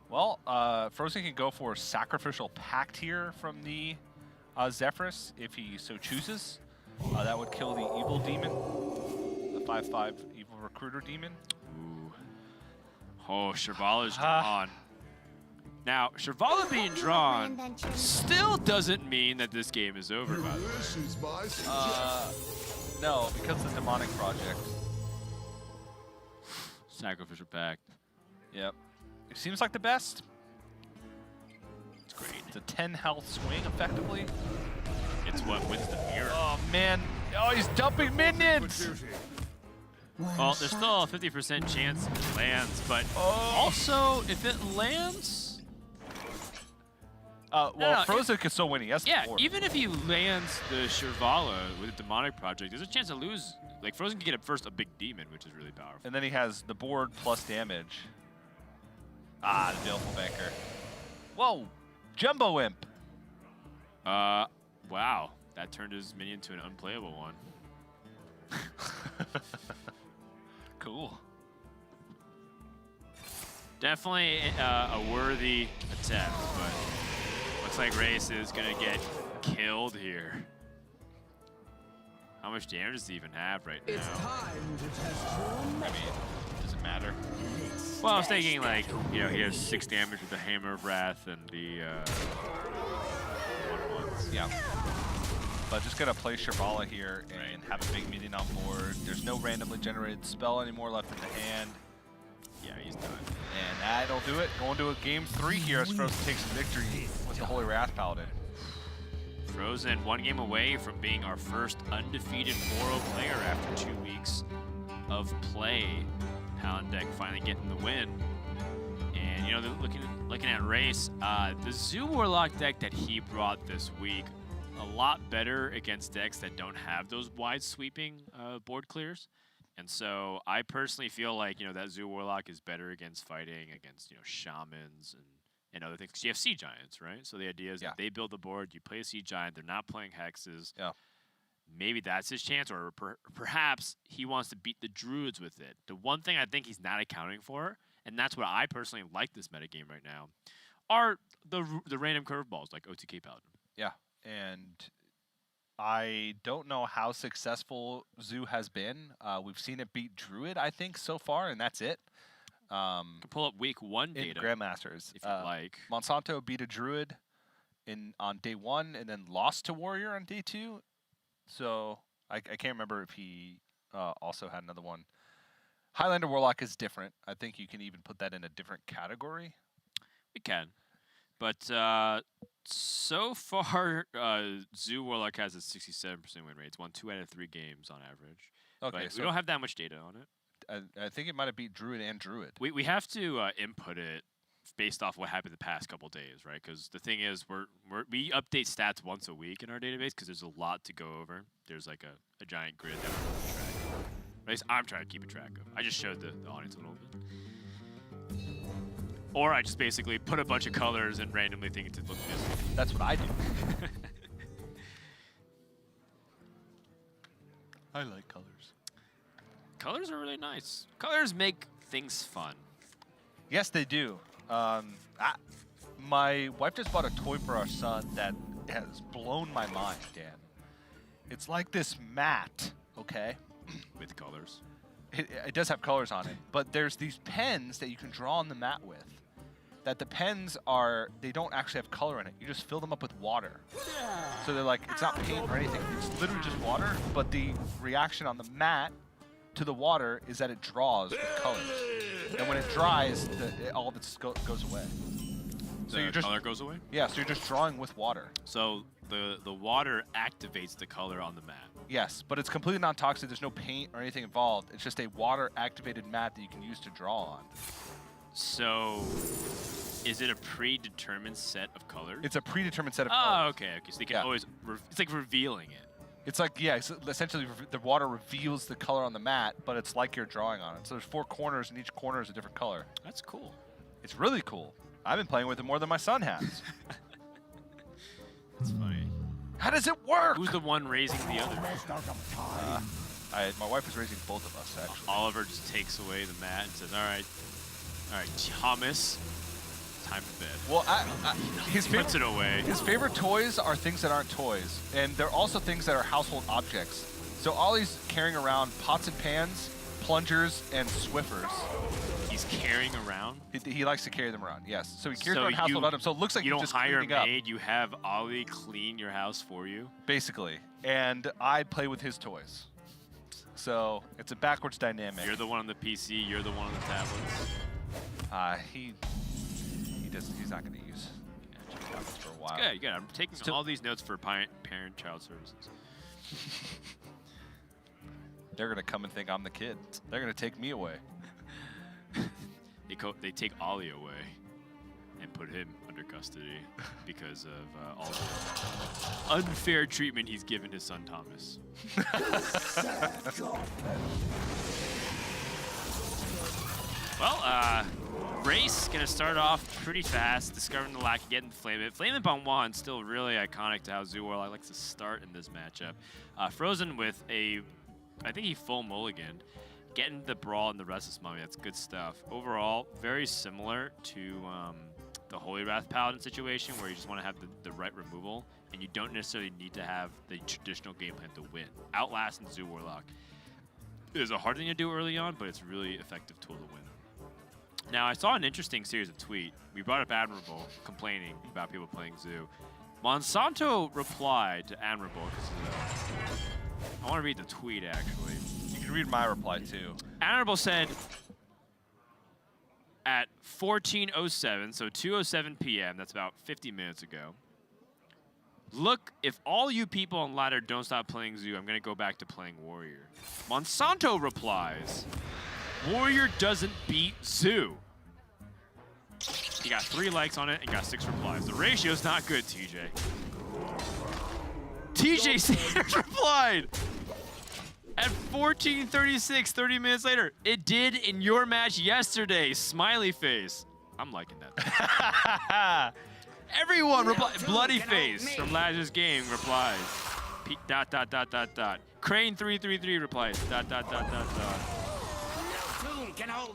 Well, Fr0zen can go for Sacrificial Pact here from the Zephyrus if he so chooses. That would kill the Evil Demon, the 5/5 Evil Recruiter Demon. Ooh. Oh, Fr0zen's drawn. Now, Fr0zen being drawn still doesn't mean that this game is over, by the way. No, because the Demonic Project. Sacrificial Pact. Yep. It seems like the best. It's great. It's a 10 health swing, effectively. It's what wins the mirror. Oh, man. Oh, he's dumping minions! Well, there's still a 50% chance it lands, but also, if it lands... Well, no, Fr0zen can still win. He has to board. Even if he lands the Fr0zen with a Demonic Project, there's a chance to lose. Like, Fr0zen can get at first a big demon, which is really powerful. And then he has the board plus damage. Ah, the Baleful Banker. Whoa, Jumbo Imp. Wow. That turned his minion to an unplayable one. Cool. Definitely a worthy attempt, but looks like Rase is going to get killed here. How much damage does he even have right now? I mean, does it matter? Well, I was thinking, like, you know, he has 6 damage with the Hammer of Wrath and the 1/1s. Yeah. But just gonna play Shirvala here and have a big minion on board. There's no randomly generated spell anymore left in the hand. Yeah, he's done. And that'll do it. Going to a game 3 here as Fr0zen takes the victory with the Holy Wrath Paladin. Fr0zen 1 game away from being our first undefeated 4-0 player after 2 weeks of play. Paladin deck finally getting the win. And, you know, looking at Rase, the Zoo Warlock deck that he brought this week, a lot better against decks that don't have those wide sweeping board clears. And so I personally feel like, you know, that Zoo Warlock is better against fighting against, you know, shamans and other things. 'Cause you have Sea Giants, right? So the idea is that they build the board, you play a Sea Giant, they're not playing hexes. Yeah. Maybe that's his chance, or perhaps he wants to beat the Druids with it. The one thing I think he's not accounting for, and that's what I personally like this metagame right now, are the random curveballs like OTK Paladin. Yeah, and I don't know how successful Zoo has been. We've seen it beat Druid, I think, so far, and that's it. Can pull up week 1 in data Grandmasters. if you like. Monsanto beat a Druid on day 1 and then lost to Warrior on day 2. So I can't remember if he also had another one. Highlander Warlock is different. I think you can even put that in a different category. We can. But so far, Zoo Warlock has a 67% win rate. It's won 2 out of 3 games on average. Okay, But so we don't have that much data on it. I think it might have beat Druid and Druid. We have to input it based off what happened the past couple days, right? Because the thing is, we update stats once a week in our database because there's a lot to go over. There's like a giant grid that we're keeping track of. At least I'm trying to keep a track of. I just showed the audience a little bit. Or I just basically put a bunch of colors and randomly think it to look this. That's what I do. I like colors. Colors are really nice. Colors make things fun. Yes, they do. My wife just bought a toy for our son that has blown my mind, Dan. It's like this mat, okay? With colors. It does have colors on it, but there's these pens that you can draw on the mat with. That the pens they don't actually have color in it. You just fill them up with water. So they're like, it's not paint or anything. It's literally just water, but the reaction on the mat to the water is that it draws with colors. And when it dries, all of it goes away. So The color goes away? Yeah, so you're just drawing with water. So the water activates the color on the mat. Yes, but it's completely non-toxic. There's no paint or anything involved. It's just a water-activated mat that you can use to draw on. So is it a predetermined set of colors? It's a predetermined set of Oh, colors. okay. So they can always, it's like revealing it. It's like, yeah, it's essentially the water reveals the color on the mat, but it's like you're drawing on it. So there's 4 corners, and each corner is a different color. That's cool. It's really cool. I've been playing with it more than my son has. That's funny. How does it work? Who's the one raising the other? My wife is raising both of us, actually. Oliver just takes away the mat and says, all right, Thomas, time to bed. Well, his Puts it away. His favorite toys are things that aren't toys, and they're also things that are household objects. So Ollie's carrying around pots and pans, plungers, and Swiffers. He's carrying around? He likes to carry them around, yes. So he carries around household items, so it looks like you he's don't just hire a cleaning up. maid, you have Ollie clean your house for you? Basically. And I play with his toys. So it's a backwards dynamic. You're the one on the PC, you're the one on the tablets. He's not going to use tablets for a while. It's good. I'm taking all these notes for parent-child services. They're going to come and think I'm the kid. They're going to take me away. They take Ollie away and put him under custody because of all the unfair treatment he's given his son Thomas. Well, Rase gonna start off pretty fast, discovering the lack of getting Flame It. Flame It on one, still really iconic to how Zoo Warlock likes to start in this matchup. Fr0zen with I think he full mulliganed, getting the Brawl and the Restless Mummy. That's good stuff. Overall, very similar to the whole Holy Wrath Paladin situation where you just want to have the right removal, and you don't necessarily need to have the traditional game plan to win. Outlast and Zoo Warlock is a hard thing to do early on, but it's a really effective tool to win. Now, I saw an interesting series of tweet. We brought up Admirable complaining about people playing Zoo. Monsanto replied to Admirable, because I want to read the tweet, actually. You can read my reply, too. Admirable said, at 14:07, so 2:07 p.m., that's about 50 minutes ago, look, if all you people on ladder don't stop playing Zoo, I'm going to go back to playing Warrior. Monsanto replies, Warrior doesn't beat Zoo. He got 3 likes on it and got 6 replies. The ratio's not good, TJ. TJ Sanders replied at 14:36, 30 minutes later. It did in your match yesterday. Smiley face. I'm liking that. Everyone replied. Bloody face from Lazarus game replies. Crane 333 replies.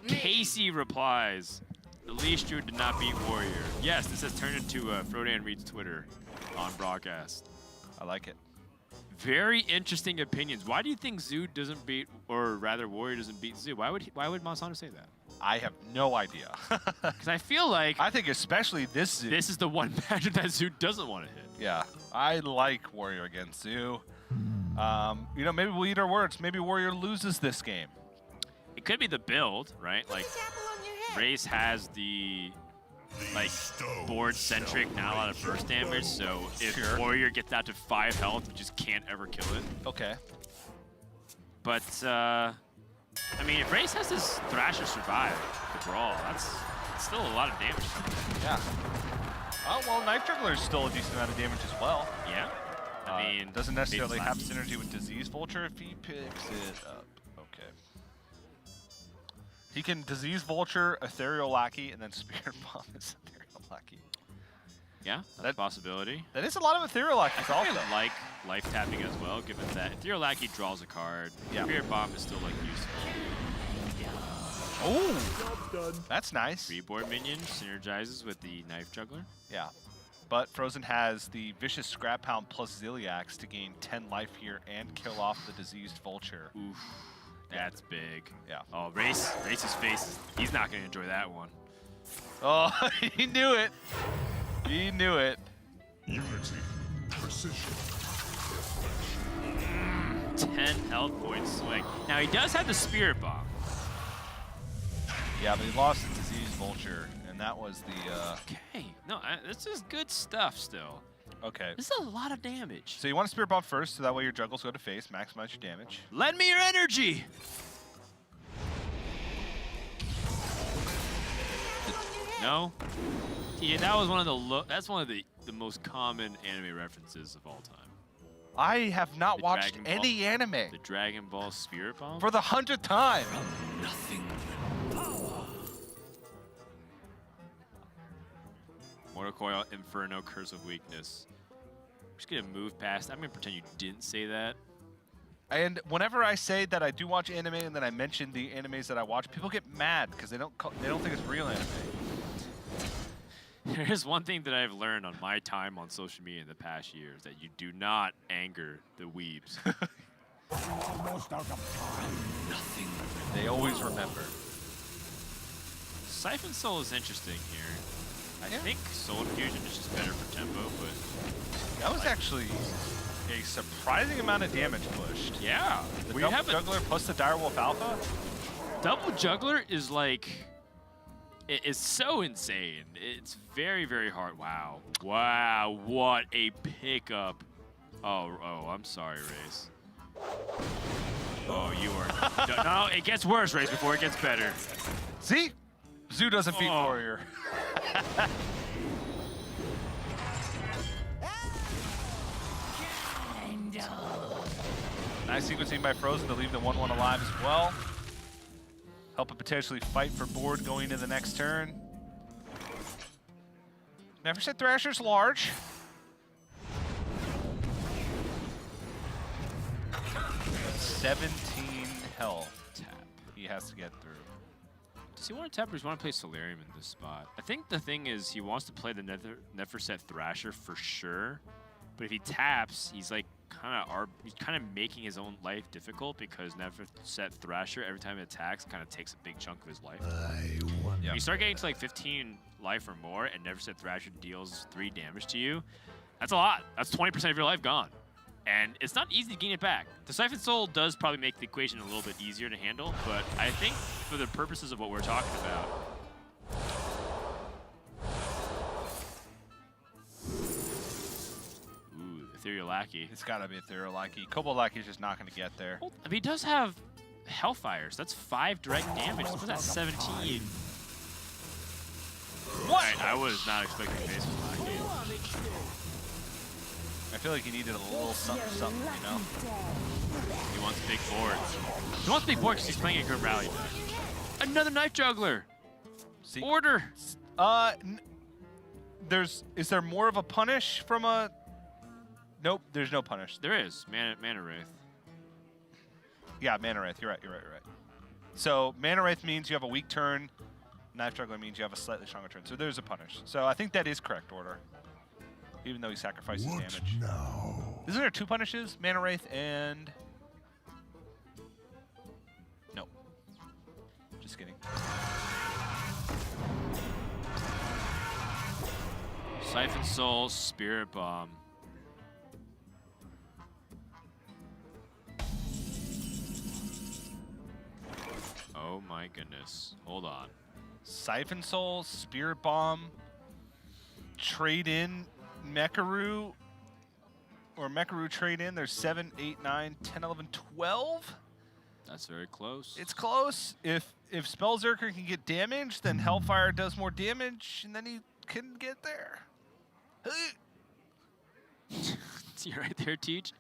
Casey replies. The least true did not beat Warrior. Yes, this has turned into Fr0zen reads Twitter on broadcast. I like it. Very interesting opinions. Why do you think Zoo doesn't beat, or rather Warrior doesn't beat Zoo? Why would Monsanto say that? I have no idea. Because I feel like I think especially this Zoo. This is the one matchup that Zoo doesn't want to hit. Yeah, I like Warrior against Zoo. You know, maybe we'll eat our words. Maybe Warrior loses this game. It could be the build, right? Like, Rase has the board-centric, not a lot of burst damage, so if Warrior gets out to 5 health, you just can't ever kill it. Okay. But, I mean, if Rase has this Thrasher survive the brawl, that's still a lot of damage coming in. Yeah. Oh, well, Knife Juggler is still a decent amount of damage as well. Yeah. I mean, doesn't necessarily have synergy with Disease Vulture if he picks it up. Okay. He can Disease Vulture, Ethereal Lackey, and then Spirit Bomb his Ethereal Lackey. Yeah, that's a possibility. That is a lot of Ethereal Lackeys also. I like life tapping as well, given that Ethereal Lackey draws a card. Yeah. Spirit Bomb is still like useful. Oh, that's nice. Freeboard minion synergizes with the Knife Juggler. Yeah. But Fr0zen has the Vicious Scrap Hound plus Ziliax to gain 10 life here and kill off the Diseased Vulture. Oof, that's big. Yeah. Oh, Race's face, he's not going to enjoy that one. Oh, he knew it. He knew it. Unity, precision. 10 health points swing. Now, he does have the Spirit Bomb. Yeah, but he lost the Diseased Vulture, and that was the... Okay. No, this is good stuff still. Okay. This is a lot of damage. So you want to Spirit Bomb first, so that way your juggles go to face, maximize your damage. Lend me your energy! No? Yeah, that was one of the the most common anime references of all time. I have not watched any anime. The Dragon Ball Spirit Bomb? For the 100th time. Nothing. Mortal Coil, Inferno, Curse of Weakness. I'm just gonna move past. I'm gonna pretend you didn't say that. And whenever I say that I do watch anime and then I mention the animes that I watch, people get mad because they don't think it's real anime. There's one thing that I've learned on my time on social media in the past years, that you do not anger the weebs. Almost out of time. Nothing. They always remember. Siphon Soul is interesting here. I think Soul Fusion is just better for tempo, but... That was actually a surprising amount of damage pushed. Yeah. The Double Juggler plus the Direwolf Alpha? Double Juggler is like... It is so insane. It's very, very hard. Wow. Wow, what a pickup. Oh, I'm sorry, Rase. Oh, you are... No, it gets worse, Rase, before it gets better. See? Zoo doesn't beat Warrior. Nice sequencing by Fr0zen to leave the 1-1 alive as well. Help him potentially fight for board going into the next turn. Never said Thrasher's large. That's 17 health tap he has to get through. Does he want to tap or does he want to play Solarium in this spot? I think the thing is he wants to play the Neverset Thrasher for sure. But if he taps, he's like he's kind of making his own life difficult because Neverset Thrasher, every time it attacks, kind of takes a big chunk of his life. When you start getting to like 15 life or more and Neverset Thrasher deals 3 damage to you, that's a lot. That's 20% of your life gone. And it's not easy to gain it back. The Siphon Soul does probably make the equation a little bit easier to handle, but I think for the purposes of what we're talking about, ooh, Ethereal Lackey. It's got to be Ethereal Lackey. Cobalt Lackey is just not going to get there. Well, I mean, he does have Hellfires. That's 5 direct damage. What's that, 17? What? I was not expecting face with Lackey. I feel like he needed a little something, you know? He wants big boards. He wants big boards because he's playing a good rally deck. Another Knife Juggler. See, Order. Is there more of a punish from a? Nope, there's no punish. There is Mana Wraith. Yeah, Mana Wraith. You're right. So Mana Wraith means you have a weak turn. Knife Juggler means you have a slightly stronger turn. So there's a punish. So I think that is correct order. Even though he sacrifices damage. Now? Isn't there 2 punishes? Mana Wraith and... No. Just kidding. Siphon Soul, Spirit Bomb. Oh my goodness. Hold on. Siphon Soul, Spirit Bomb, trade in Mekaru, or Mekaru trade in. There's 7, 8, 9, 10, 11, 12. That's very close. It's close. If Spellzerker can get damage, then Hellfire does more damage, and then he can get there. You right there, Teach?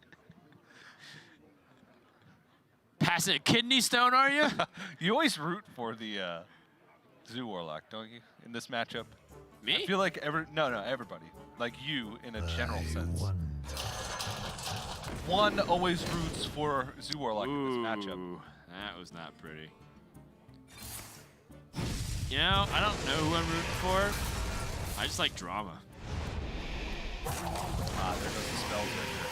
Passing a kidney stone, are you? You always root for the Zoo Warlock, don't you, in this matchup? Me? I feel like everybody. Like you, in a general sense. One always roots for Zoo Warlock in this matchup. That was not pretty. You know, I don't know who I'm rooting for. I just like drama. Ah, there goes the Spellzerker.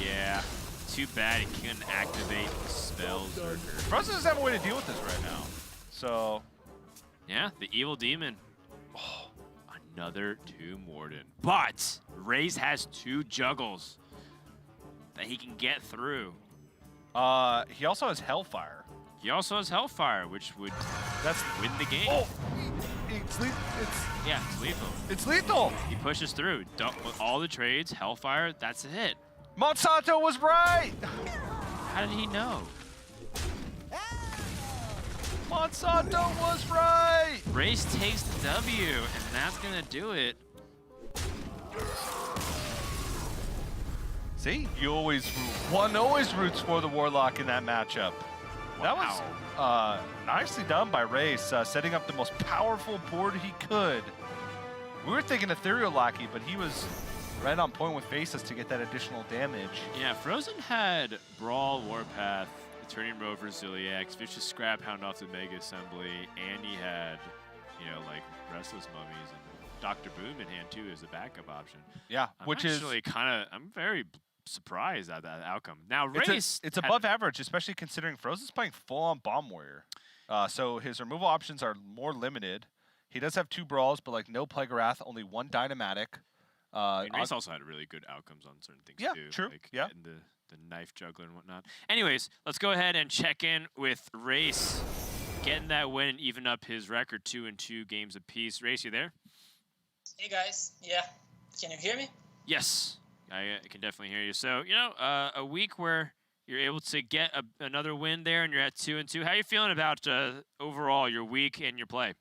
Yeah. Too bad he couldn't activate Spellzerker. Fr0zen doesn't have a way to deal with this right now. So... Yeah, the Evil Demon. Oh, another Tomb Warden. But Rase has 2 juggles that he can get through. He also has Hellfire. He also has Hellfire, which would win the game. Oh! Yeah, it's lethal. It's lethal! He pushes through. With all the trades, Hellfire, that's a hit. Monsanto was right! How did he know? Monsanto was right! Rase takes the W, and that's gonna do it. See, you always one always roots for the Warlock in that matchup. Wow. That was nicely done by Rase, setting up the most powerful board he could. We were thinking Ethereal Lackey, but he was right on point with Faces to get that additional damage. Yeah, Fr0zen had Brawl, Warpath, Turning Rover, Ziliax, Vicious Scrap Hound off the Mega Assembly, and he had, you know, like Restless Mummies and Dr. Boom in hand too as a backup option. Yeah, I'm very surprised at that outcome. Now Rase, it's above average, especially considering Fr0zen's playing full-on Bomb Warrior. So his removal options are more limited. He does have 2 Brawls, but like no Plague Wrath, only 1 Dynamatic. Rase also had really good outcomes on certain things too. True. Like yeah, the Knife Juggler and whatnot. Anyways, let's go ahead and check in with Rase, getting that win and even up his record 2-2 games apiece. Rase, you there? Hey guys, yeah. Can you hear me? Yes, I can definitely hear you. So, you know, a week where you're able to get another win there and you're at 2-2. How are you feeling about overall your week and your play?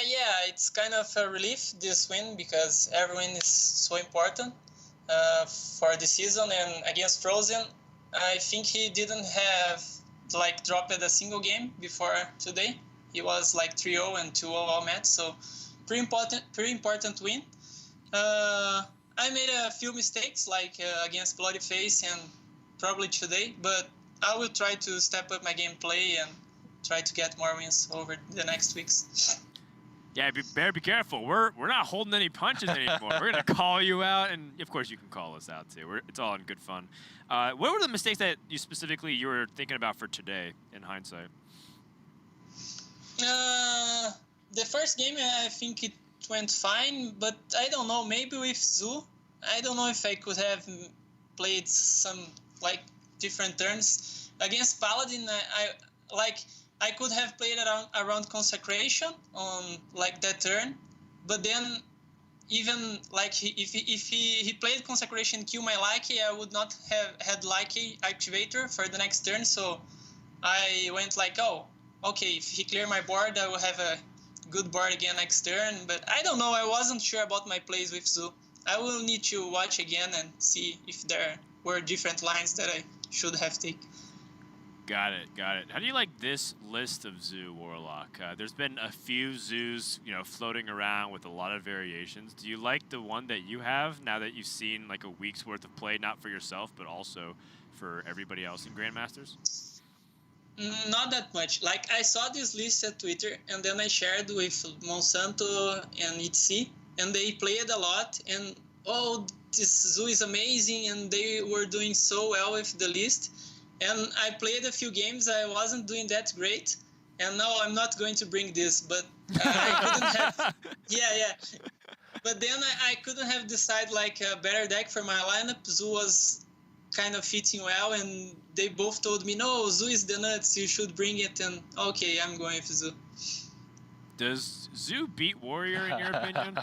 Yeah, it's kind of a relief, this win, because every win is so important for the season. And against Fr0zen, I think he didn't have like dropped a single game before today. He was like 3-0 and 2-0 all match, so pretty important win. I made a few mistakes, like against Bloody Face and probably today, but I will try to step up my gameplay and try to get more wins over the next weeks. Yeah, better be careful. We're not holding any punches anymore. We're gonna call you out, and of course you can call us out too. It's all in good fun. What were the mistakes that you were thinking about for today in hindsight? The first game, I think it went fine, but I don't know. Maybe with Zoo, I don't know if I could have played some like different turns against Paladin. I could have played around consecration on like that turn, but then even like if he played consecration kill my Lackey, I would not have had Lackey activator for the next turn. So I went like, oh, okay, if he clear my board, I will have a good board again next turn. But I don't know. I wasn't sure about my plays with Zoo. I will need to watch again and see if there were different lines that I should have taken. Got it. How do you like this list of Zoo Warlock? There's been a few Zoos, floating around with a lot of variations. Do you like the one that you have now that you've seen like a week's worth of play, not for yourself, but also for everybody else in Grandmasters? Not that much. Like, I saw this list at Twitter, and then I shared with Monsanto and ITC, and they played a lot, and oh, this Zoo is amazing, and they were doing so well with the list. And I played a few games, I wasn't doing that great, and now I'm not going to bring this, but I couldn't have... Yeah. But then I couldn't have decided like a better deck for my lineup. Zoo was kind of fitting well, and they both told me, no, Zoo is the nuts, you should bring it, and okay, I'm going with Zoo. Does Zoo beat Warrior in your opinion?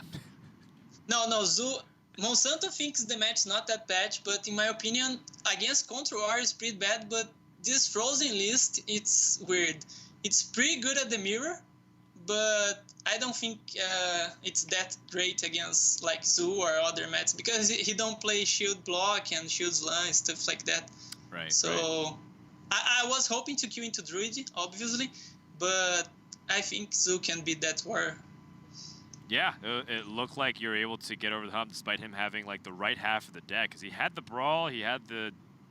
No, Zoo... Monsanto thinks the match is not that bad, but in my opinion, against Contra War is pretty bad, but this Fr0zen list, it's weird. It's pretty good at the mirror, but I don't think it's that great against like Zoo or other mats, because he don't play shield block and shield slam and stuff like that. Right. So right. I was hoping to queue into Druid, obviously, but I think Zoo can beat that war. Yeah, it looked like you were able to get over the hump despite him having like the right half of the deck, because he had the Brawl, he had the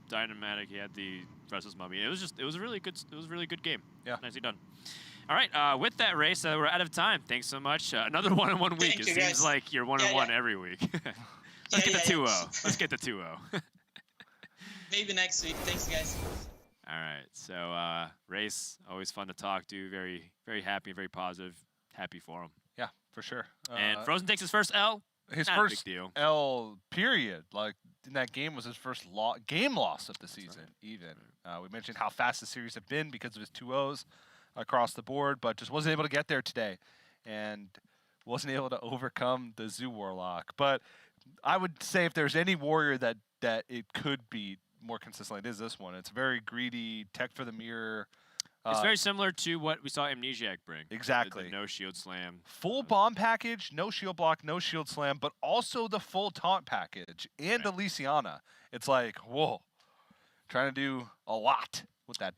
Dynamatic, he had the Restless Mummy. It was a really good game. Yeah, nicely done. All right, with that, Race, we're out of time. Thanks so much. Another one-on-one week. It seems like you're one-on-one every week. Let's get the 2-0. Let's get the 2-0. Maybe next week. Thanks, guys. All right, so Race, always fun to talk to. Very, very happy, very positive. Happy for him. Yeah, for sure. And Fr0zen takes his first L. His Not first a big deal. L, period. Like, in that game was his first game loss of the season, even. We mentioned how fast the series have been because of his 2-0s across the board, but just wasn't able to get there today. And wasn't able to overcome the Zoo Warlock. But I would say if there's any warrior that it could beat more consistently, it is this one. It's very greedy, tech for the mirror. It's very similar to what we saw Amnesiac bring. Exactly. The no shield slam. Full bomb package, no shield block, no shield slam, but also the full taunt package and Elysiana. It's like, whoa, trying to do a lot with that